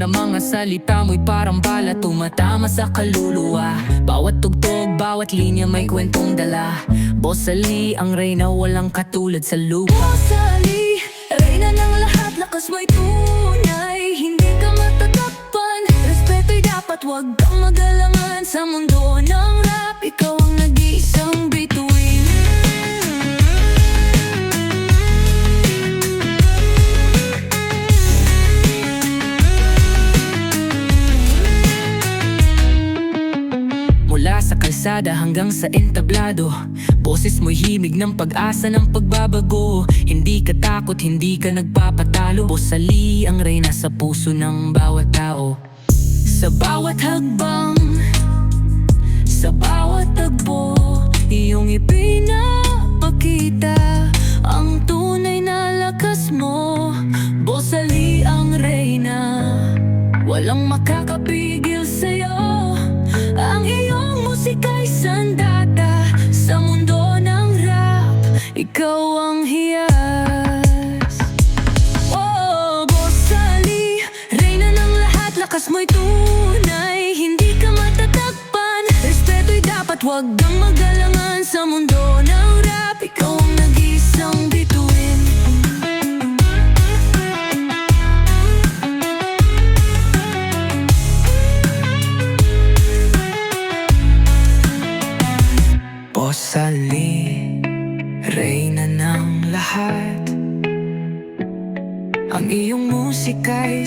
na mga salita mo'y parang bala, tumatama sa kaluluwa. Bawat tugtog, bawat linya may kwentong dala. Boss Ali, ang reyna, walang katulad sa lupa. Boss Ali, reyna ng lahat, lakas mo'y tunay, hindi ka matatakpan. Respeto'y dapat, wag kang magalangan. Sa mundo ng rap, ikaw ang nag-iisang bituin. Mula sa kalsada hanggang sa entablado, boses mo'y himig ng pag-asa ng pagbabago. Hindi ka takot, hindi ka nagpapatalo. Boss Ali, ang reyna sa puso ng bawat tao. Sa bawat hagbang, sa bawat tagpo, iyong ipinapakita ang tunay na lakas mo. Boss Ali, ang reyna, walang makakapigil sa'yo. Ang iyong musika'y sandata sa mundo ng rap, ikaw ang hiyas. Oh, Boss Ali, reyna ng lahat, lakas mo'y tunay, hindi ka matatakpan. Respeto'y dapat, wag kang magalangan. Sa mundo ng rap, ikaw ang nag-iisang bituin. Boss Ali, reyna ng lahat, ang iyong musika'y